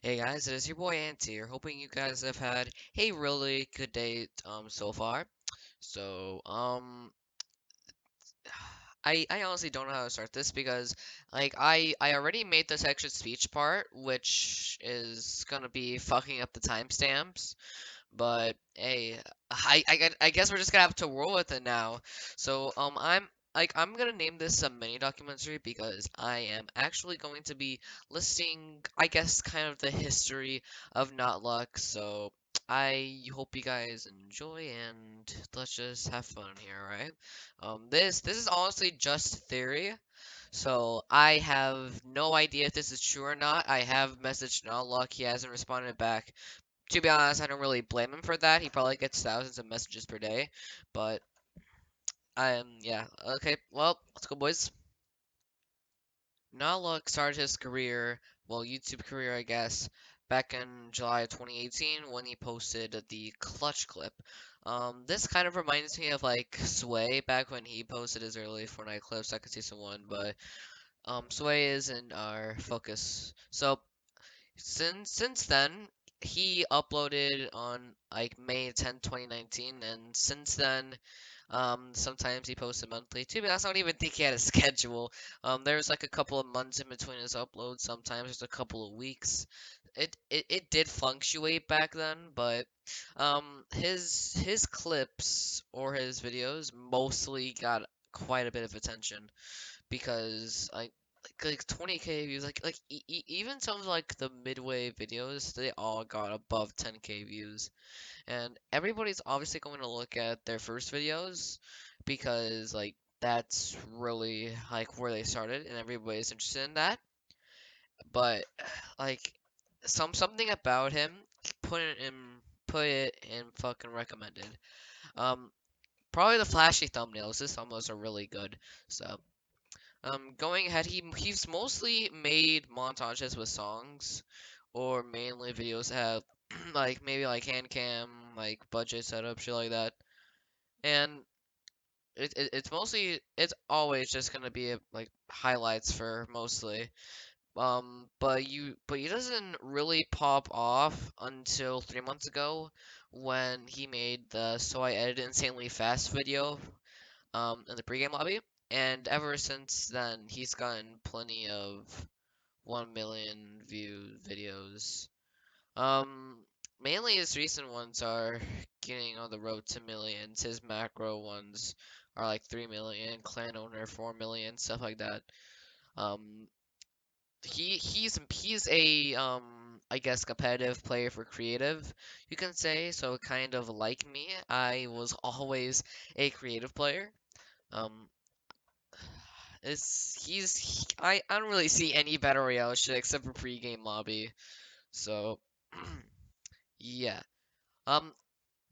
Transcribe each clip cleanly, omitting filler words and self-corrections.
Hey guys, it is your boy Ant here. Hoping you guys have had a really good day so far. So I honestly don't know how to start this because I already made the text to speech part, which is gonna be fucking up the timestamps. But hey, I guess we're just gonna have to roll with it now. So I'm gonna name this a mini documentary because I am actually going to be listing, I guess, kind of the history of NotLuc. So I hope you guys enjoy and let's just have fun here, right? This is honestly just theory. So I have no idea if this is true or not. I have messaged NotLuc. He hasn't responded back. To be honest, I don't really blame him for that. He probably gets thousands of messages per day. But yeah. Okay, well, let's go, boys. Naluk started his career, well, YouTube career, I guess, back in July of 2018 when he posted the Clutch clip. This kind of reminds me of like Sway back when he posted his early Fortnite clips back in season one, but Sway is in our focus. So since then, he uploaded on like May 10th, 2019, and since then, sometimes he posted monthly too, but that's not even think he had a schedule. There's like a couple of months in between his uploads. Sometimes there's a couple of weeks. It did fluctuate back then, but his clips or his videos mostly got quite a bit of attention because like 20k views, even some of like the midway videos, they all got above 10k views. And everybody's obviously going to look at their first videos because like that's really like where they started and everybody's interested in that. But like something about him put it in put it in fucking recommended. Um Probably the flashy thumbnails. His thumbnails are really good. So going ahead, he's mostly made montages with songs or mainly videos that have like maybe like hand cam, like budget setup, shit like that. And it's always just gonna be like highlights for mostly. But he doesn't really pop off until 3 months ago when he made the "So I Edited Insanely Fast" video in the pregame lobby. And ever since then, he's gotten plenty of 1 million view videos. Mainly his recent ones are getting on the road to millions. His macro ones are like 3 million, clan owner 4 million, stuff like that. Um, he's a I guess competitive player for creative, you can say. So kind of like me, I was always a creative player. Um, I don't really see any battle royale shit except for pregame lobby. So yeah. Um,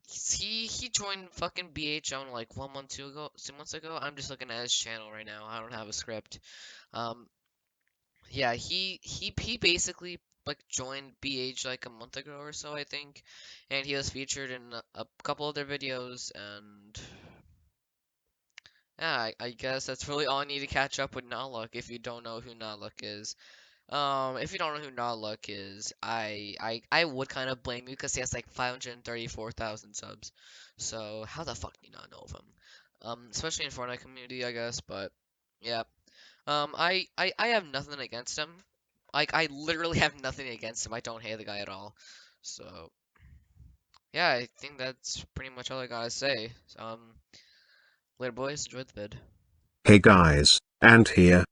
he joined fucking BH on like 1 month, 2 months ago. I'm just looking at his channel right now. I don't have a script. Um, yeah, he basically like joined BH like a month ago or so, I think, and he was featured in a couple of their videos. And yeah, I guess that's really all I need to catch up with NotLuc if you don't know who NotLuc is. If you don't know who NotLuc is, I would kind of blame you because he has like 534,000 subs. So how the fuck do you not know of him? Especially in Fortnite community, I guess. But yeah, I have nothing against him. Like I literally have nothing against him. I don't hate the guy at all. So yeah, I think that's pretty much all I gotta say. Later, boys. Enjoy the vid. Hey guys, and here.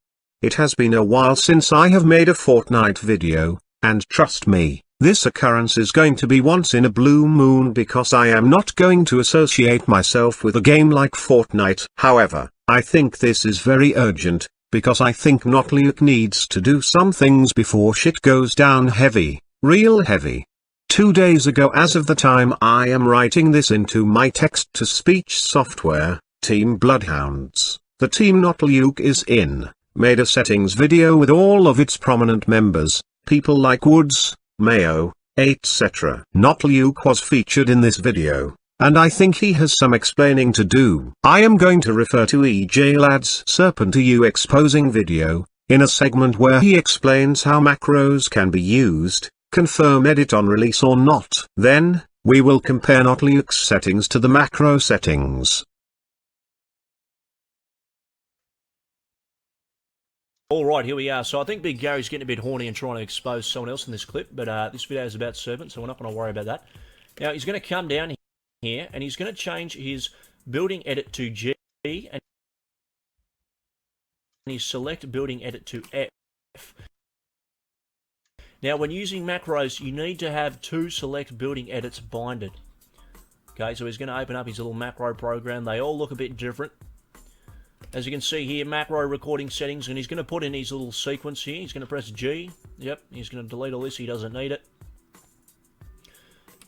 It has been a while since I have made a Fortnite video, and trust me, this occurrence is going to be once in a blue moon because I am not going to associate myself with a game like Fortnite. However, I think this is very urgent, because I think NotLuc needs to do some things before shit goes down heavy, real heavy. 2 days ago as of the time I am writing this into my text-to-speech software, Team Bloodhounds, the team NotLuc is in, made a settings video with all of its prominent members, people like Woods, Mayo, etc. NotLuc was featured in this video, and I think he has some explaining to do. I am going to refer to EJ Lad's Serpent to You exposing video, in a segment where he explains how macros can be used, confirm edit on release or not. Then, we will compare NotLuc's settings to the macro settings. Alright, here we are. So I think Big Gary's getting a bit horny and trying to expose someone else in this clip, but this video is about Servant, so we're not going to worry about that. Now, he's going to come down here, and he's going to change his building edit to G, and his select building edit to F. Now, when using macros, you need to have two select building edits binded. Okay, so he's going to open up his little macro program. They all look a bit different. As you can see here, macro recording settings, and he's going to put in his little sequence here. He's going to press G. Yep, he's going to delete all this. He doesn't need it.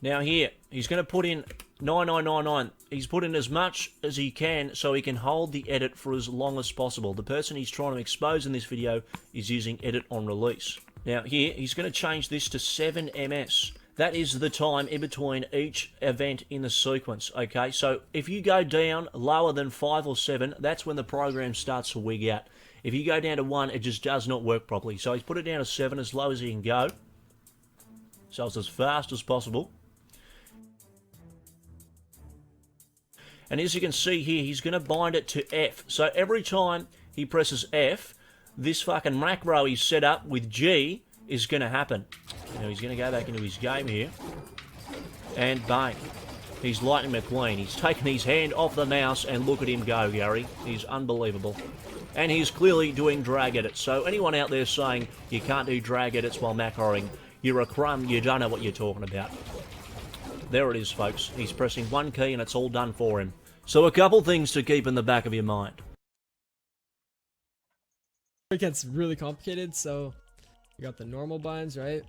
Now here, he's going to put in 9999. He's put in as much as he can so he can hold the edit for as long as possible. The person he's trying to expose in this video is using edit on release. Now here, he's going to change this to 7 ms. That is the time in between each event in the sequence, okay? So if you go down lower than 5 or 7, that's when the program starts to wig out. If you go down to 1, it just does not work properly. So he's put it down to 7 as low as he can go. So it's as fast as possible. And as you can see here, he's going to bind it to F. So every time he presses F, this fucking macro he's set up with G is going to happen. Now he's going to go back into his game here. And bang. He's Lightning McQueen. He's taken his hand off the mouse and look at him go, Gary. He's unbelievable. And he's clearly doing drag edits. So anyone out there saying you can't do drag edits while macroing, you're a crumb, you don't know what you're talking about. There it is, folks. He's pressing one key and it's all done for him. So a couple things to keep in the back of your mind. It gets really complicated, so you got the normal binds, right?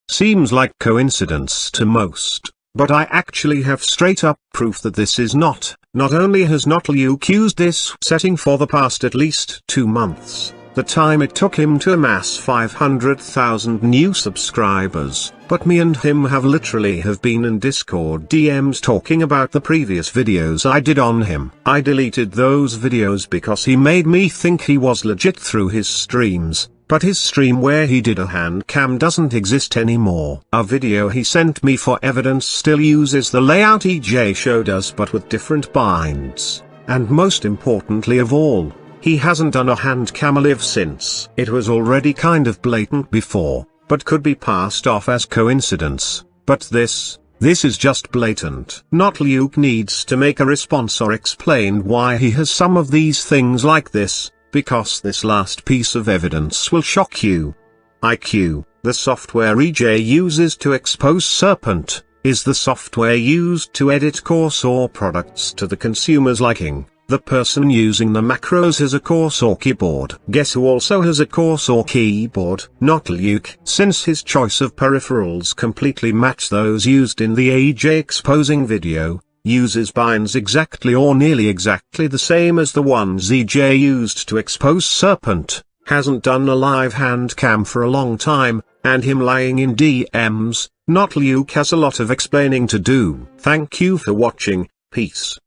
Seems like coincidence to most, but I actually have straight up proof that this is not. Not only has NotLuc used this setting for the past at least 2 months, the time it took him to amass 500,000 new subscribers, but me and him have literally been in Discord DMs talking about the previous videos I did on him. I deleted those videos because he made me think he was legit through his streams. But his stream where he did a hand cam doesn't exist anymore. A video he sent me for evidence still uses the layout EJ showed us but with different binds. And most importantly of all, he hasn't done a hand cam live since. It was already kind of blatant before, but could be passed off as coincidence. But this is just blatant. NotLuc needs to make a response or explain why he has some of these things like this. Because this last piece of evidence will shock you. IQ, the software EJ uses to expose Serpent, is the software used to edit Cursor products to the consumer's liking. The person using the macros has a Cursor keyboard. Guess who also has a Cursor keyboard? NotLuc. Since his choice of peripherals completely match those used in the EJ exposing video, uses binds exactly or nearly exactly the same as the ones EJ used to expose Serpent, hasn't done a live hand cam for a long time, and him lying in DMs, NotLuc has a lot of explaining to do. Thank you for watching, peace.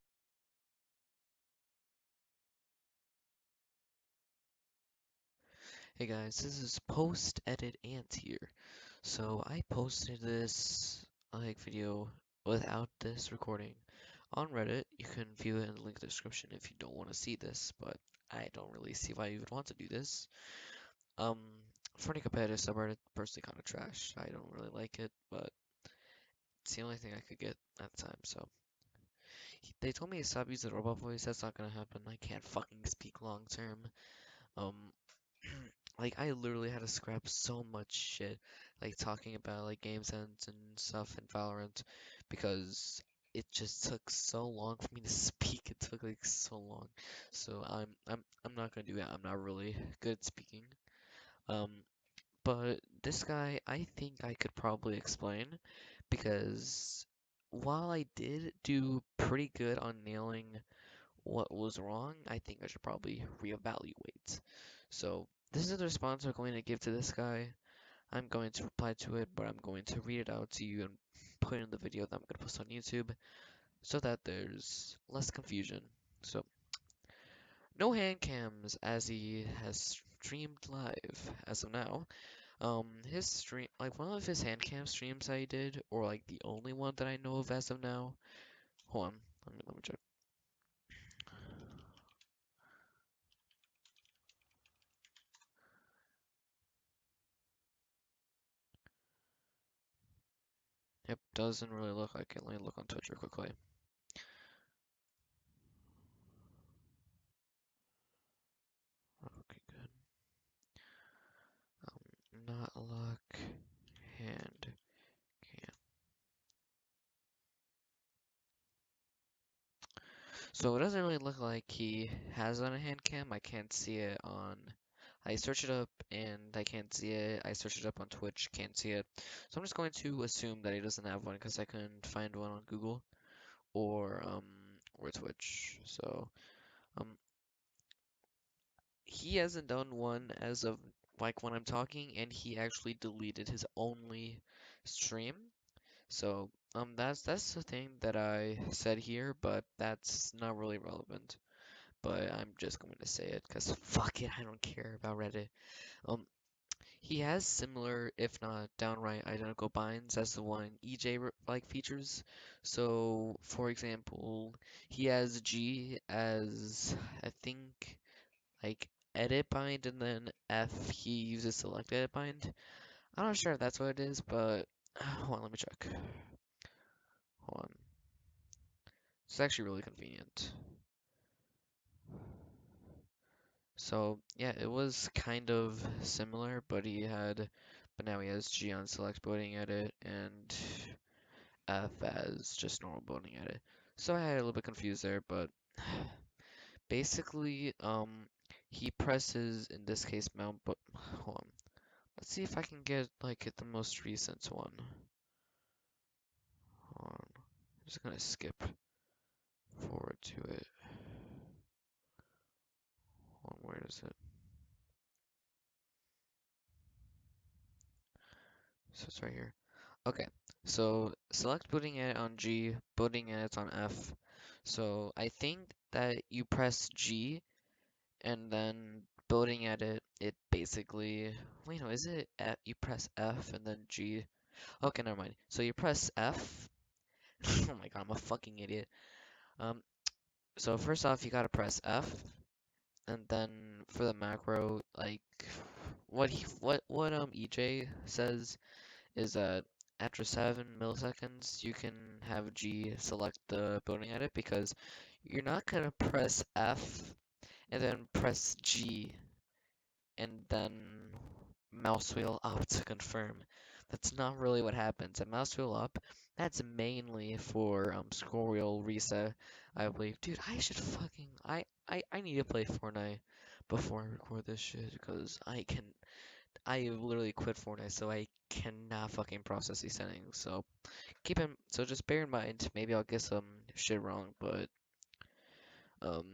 Hey guys, this is post-edit Ant here. So I posted this video without this recording on Reddit. You can view it in the link description if you don't want to see this, but I don't really see why you would want to do this. Um, for any competitive subreddit, personally kind of trash. I don't really like it, but it's the only thing I could get at the time. So they told me to stop using the robot voice. That's not gonna happen. I can't fucking speak long term. Um, like I literally had to scrap so much shit, like talking about like game sense and stuff in Valorant, because it just took so long for me to speak. It took like so long. So I'm not gonna do it. I'm not really good at speaking. Um, but this guy, I think I could probably explain, because while I did do pretty good on nailing what was wrong, I think I should probably reevaluate. So this is the response we're going to give to this guy. I'm going to reply to it, but I'm going to read it out to you and put it in the video that I'm going to post on YouTube so that there's less confusion. So, no hand cams as he has streamed live as of now. His stream, like one of his hand cam streams I did, or like the only one that I know of as of now. Hold on, let me check. Yep, doesn't really look like it. Let me look on Twitch real quickly. Okay, good. Not luck hand cam. So it doesn't really look like he has on a hand cam. I can't see it on. I search it up and I can't see it. I search it up on Twitch, can't see it. So I'm just going to assume that he doesn't have one because I couldn't find one on Google or Twitch. So um he hasn't done one as of like when I'm talking, and he actually deleted his only stream. So that's the thing that I said here, but that's not really relevant. But I'm just going to say it because fuck it, I don't care about Reddit. Um, he has similar, if not downright identical binds as the one EJ like features. So, for example, he has G as I think like edit bind, and then F he uses select edit bind. I'm not sure if that's what it is, but hold on, let me check. Hold on. It's actually really convenient. So yeah, it was kind of similar, but now he has G on select building edit and F as just normal building edit. So I had a little bit confused there, but basically, he presses in this case mount, but hold on. Let's see if I can get like the most recent one. Hold on. I'm just gonna skip forward to it. Hold on, where is it? So it's right here. Okay, so select building edit on G, building edit on F. So I think that you press G and then building edit, it basically, wait, no, is it F, you press F and then G? Okay, never mind. So you press F. Oh my god, I'm a fucking idiot. Um, so first off, you gotta press F, and then for the macro, like what EJ says is that after 7 milliseconds, you can have G select the building edit because you're not gonna press F and then press G and then mouse wheel up to confirm. That's not really what happens. A mouse wheel up, that's mainly for scroll wheel reset, I believe. Dude, I should fucking I need to play Fortnite before I record this shit because I literally quit Fortnite, so I cannot fucking process these settings. So just bear in mind, maybe I'll get some shit wrong, but um,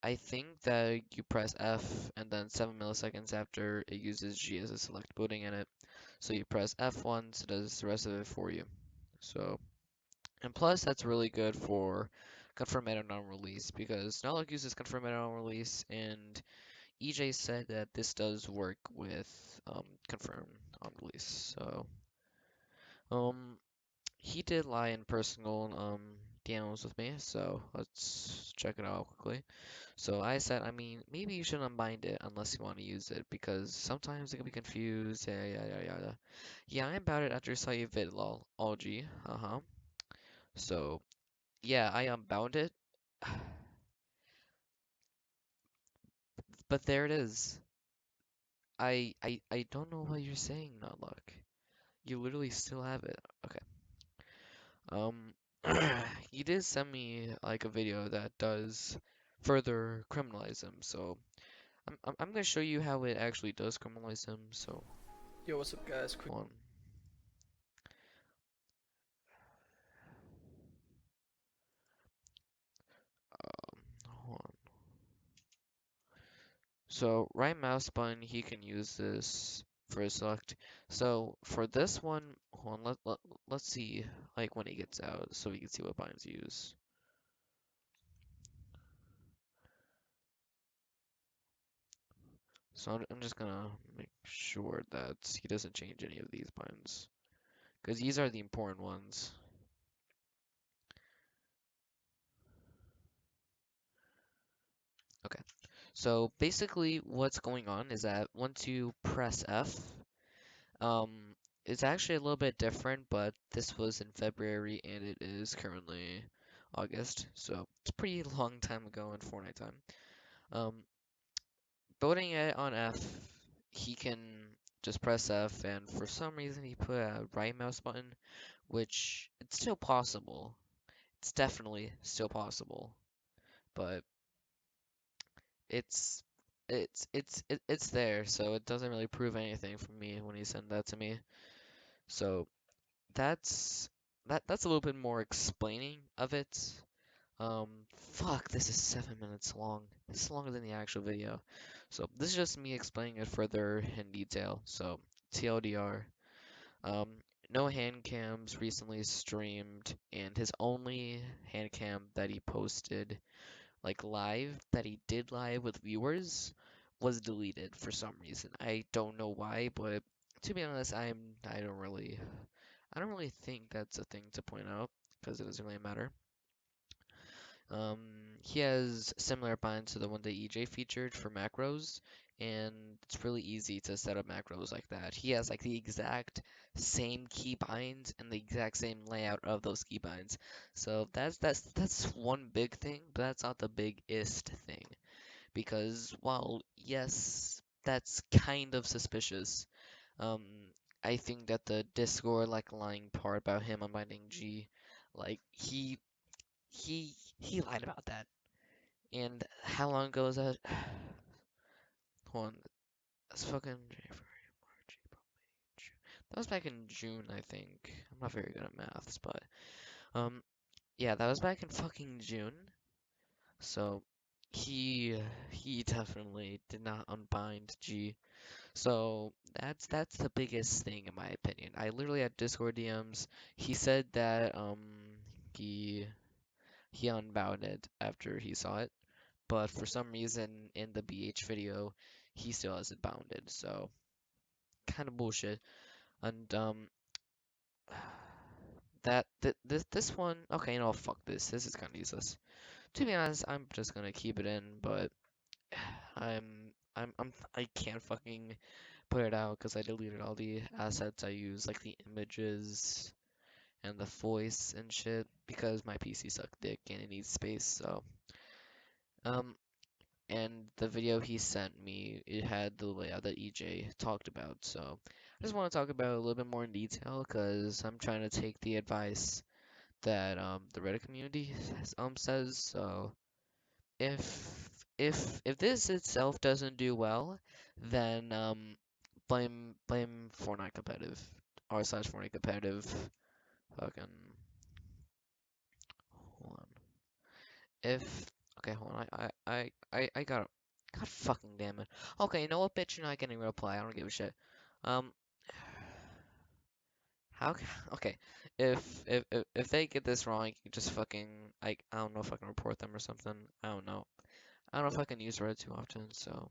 I think that you press F and then 7 milliseconds after it uses G as a select booting in it. So you press F once, it does the rest of it for you. So, and plus that's really good for confirm edit on release because NotLuc uses confirm edit on release, and EJ said that this does work with confirm on release. So, um, he did lie in personal DMs with me, so let's check it out quickly. So I said, I mean, maybe you shouldn't bind it unless you want to use it because sometimes it can be confused. Yeah, yeah, yeah, yeah. Yeah, I about it after I saw you vid lol. All G. Uh-huh. So yeah, I unbound it. But there it is. I don't know what you're saying, not luck. You literally still have it. Okay. Um, you did send me like a video that does further criminalize him, so I'm gonna show you how it actually does criminalize him. So Yo, what's up, guys? Quick. hold on. Hold on. So right mouse button, he can use this first select. So for this one, hold on, let's see like when he gets out so we can see what binds use. So I'm just gonna make sure that he doesn't change any of these binds because these are the important ones. Okay. So basically what's going on is that once you press F, um, it's actually a little bit different, but this was in February and it is currently August, so it's a pretty long time ago in Fortnite time. Um, Building it on F, he can just press F, and for some reason he put a right mouse button, which it's still possible. It's definitely still possible, but it's it's there, so it doesn't really prove anything for me when he sent that to me. So that's that's a little bit more explaining of it. Um, Fuck, this is 7 minutes long. This is longer than the actual video. So this is just me explaining it further in detail. So TLDR, um, no hand cams recently streamed, and his only hand cam that he posted, like live, that he did live with viewers, was deleted for some reason. I don't know why, but to be honest, I don't really think that's a thing to point out because it doesn't really matter. Um, he has similar binds to the one that EJ featured for macros, and it's really easy to set up macros like that. He has like the exact same key binds and the exact same layout of those key binds. So that's one big thing, but that's not the biggest thing. Because while yes, that's kind of suspicious, um, I think that the Discord like lying part about him unbinding G, like he lied about that. And how long ago was that? Hold on, that's fucking January, March, April, June. That was back in June, I think. I'm not very good at maths, but um, yeah, that was back in fucking June. So he definitely did not unbind G. So that's the biggest thing in my opinion. I literally had Discord DMs. He said that he he unbound it after he saw it, but for some reason in the BH video, he still has it bounded. So kind of bullshit. And this one, okay, no, fuck this. This is kind of useless. To be honest, I'm just gonna keep it in, but I can't fucking put it out because I deleted all the assets I use, like the images and the voice and shit, because my PC sucked dick and it needs space. So um, and the video he sent me, it had the layout that EJ talked about. So I just want to talk about it a little bit more in detail because I'm trying to take the advice that the Reddit community says. So if this itself doesn't do well, then blame Fortnite competitive r slash Fortnite competitive. Fucking hold on. If okay, hold on. I got. God fucking damn it. Okay, you know what, bitch? You're not getting a reply. I don't give a shit. Um, okay. If they get this wrong, you can just fucking I don't know if I can report them or something. I don't know. I don't know if I can use Reddit too often. So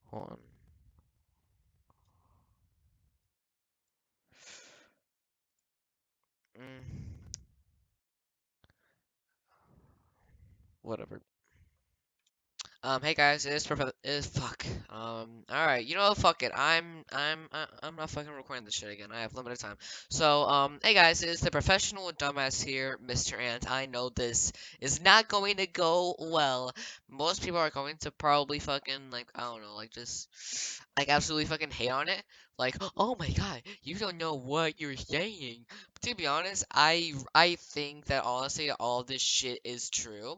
hold on. Mm, whatever. Hey guys, it is fuck. All right, you know what? Fuck it. I'm not fucking recording this shit again. I have limited time. So, hey guys, it's the professional dumbass here, Mr. Ant. I know this is not going to go well. Most people are going to probably fucking like I don't know, like just like absolutely fucking hate on it. Like, oh my god, you don't know what you're saying. But to be honest, I think that honestly all this shit is true.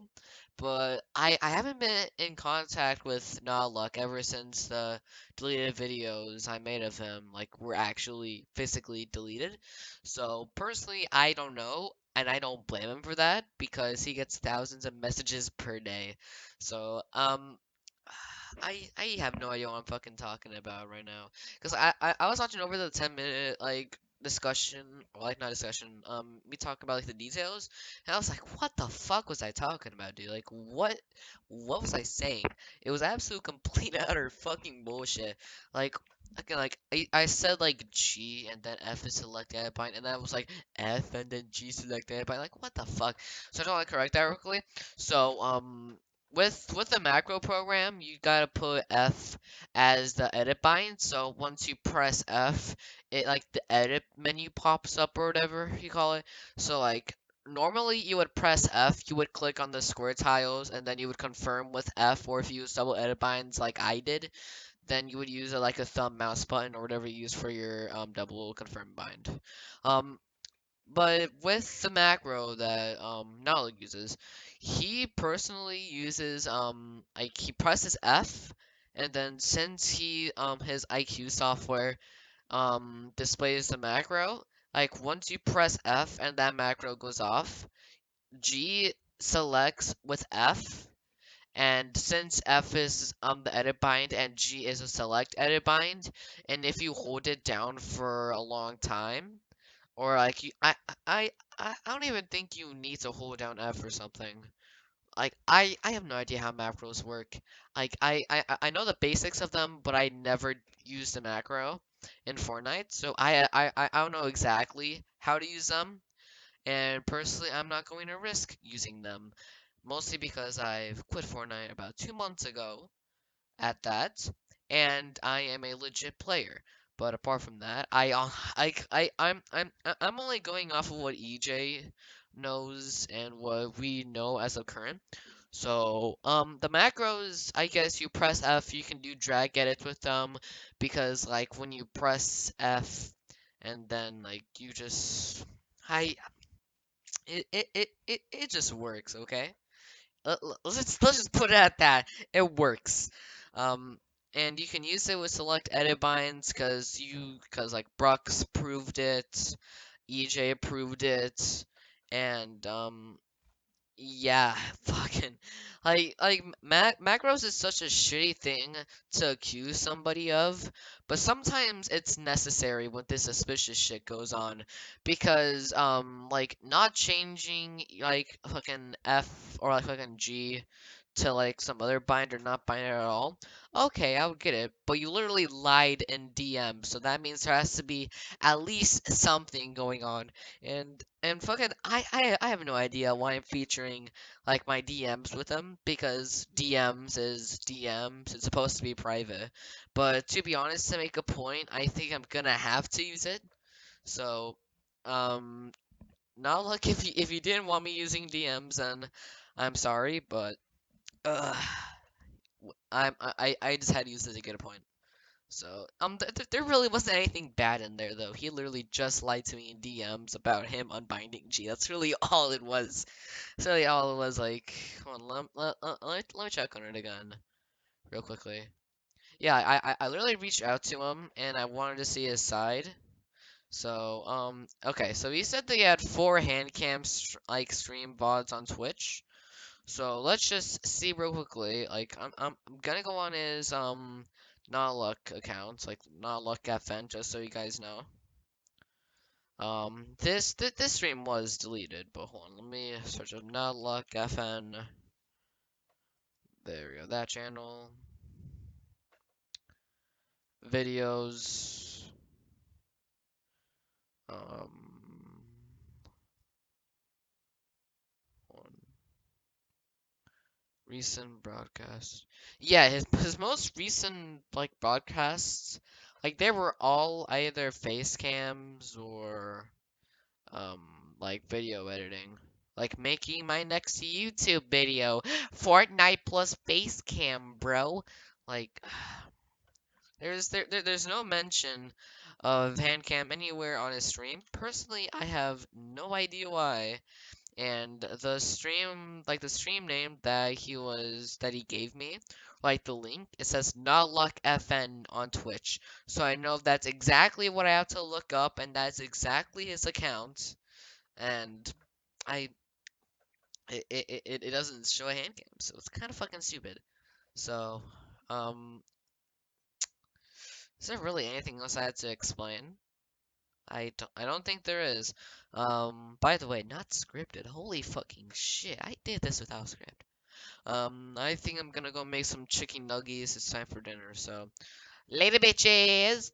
But I haven't been in contact with NotLuc ever since the deleted videos I made of him like were actually physically deleted. So personally, I don't know, and I don't blame him for that because he gets thousands of messages per day. So I have no idea what I'm fucking talking about right now. Cause I was watching over the 10-minute like discussion, or like not discussion, me talking about like the details, and I was like, what the fuck was I talking about, dude? Like what was I saying? It was absolute complete and utter fucking bullshit. Like okay, like I said like G and then F is select edit bind, and then I was like F and then G select edit bind. Like what the fuck? So I don't want to correct that real quickly. So with the macro program, you gotta put F as the edit bind. So once you press F, it like the edit menu pops up or whatever you call it. So like normally you would press F, you would click on the square tiles, and then you would confirm with F. Or if you use double edit binds like I did, then you would use like a thumb mouse button or whatever you use for your double confirm bind. Um, but with the macro that NotLuc uses, he personally uses like he presses F, and then since he his IQ software displays the macro, like once you press F and that macro goes off, G selects with F, and since F is the edit bind and G is a select edit bind, and if you hold it down for a long time, or like I I don't even think you need to hold down F or something. Like I have no idea how macros work. Like I know the basics of them, but I never used a macro in Fortnite, so I don't know exactly how to use them. And personally, I'm not going to risk using them, mostly because I've quit Fortnite about 2 months ago at that, and I am a legit player. But apart from that, I'm only going off of what EJ knows and what we know as of current. So, the macros, I guess you press F, you can do drag edits with them, because like when you press F and then like you just, I, it just works, okay? Let's just put it at that. It works. Um, and you can use it with select edit binds because like Brux approved it, EJ approved it, and yeah, fucking macros is such a shitty thing to accuse somebody of, but sometimes it's necessary when this suspicious shit goes on, because like not changing like fucking F or like fucking G to like some other bind or not bind at all. Okay, I would get it, but you literally lied in DM, so that means there has to be at least something going on. And fucking I have no idea why I'm featuring like my DMs with them, because DMs is DMs. It's supposed to be private. But to be honest, to make a point, I think I'm gonna have to use it. So, um, not like if you didn't want me using DMs, then I'm sorry, but uh, I just had to use it to get a point. So, there really wasn't anything bad in there though. He literally just lied to me in DMs about him unbinding G. That's really all it was. That's really all it was. Like, hold on, let me check on it again, real quickly. Yeah, I literally reached out to him and I wanted to see his side. So, okay, so he said that he had 4 hand cams like stream VODs on Twitch. So let's just see real quickly. Like I'm gonna go on his NotLuc account, like NotLuc FN, just so you guys know. This stream was deleted, but hold on, let me search up NotLuc FN. There we go, that channel. Videos. Um, on recent broadcasts. Yeah, his most recent like broadcasts, like they were all either face cams or um like video editing. Like making my next YouTube video, Fortnite plus face cam, bro. Like there's no mention of handcam anywhere on his stream. Personally, I have no idea why. And the stream name that he gave me, like the link, it says NotLuc FN on Twitch. So I know that's exactly what I have to look up, and that's exactly his account. And I it doesn't show a hand cam, so it's kind of fucking stupid. So Um, is there really anything else I had to explain? I don't think there is. By the way, not scripted. Holy fucking shit. I did this without script. I think I'm gonna go make some chicken nuggies. It's time for dinner, so later bitches.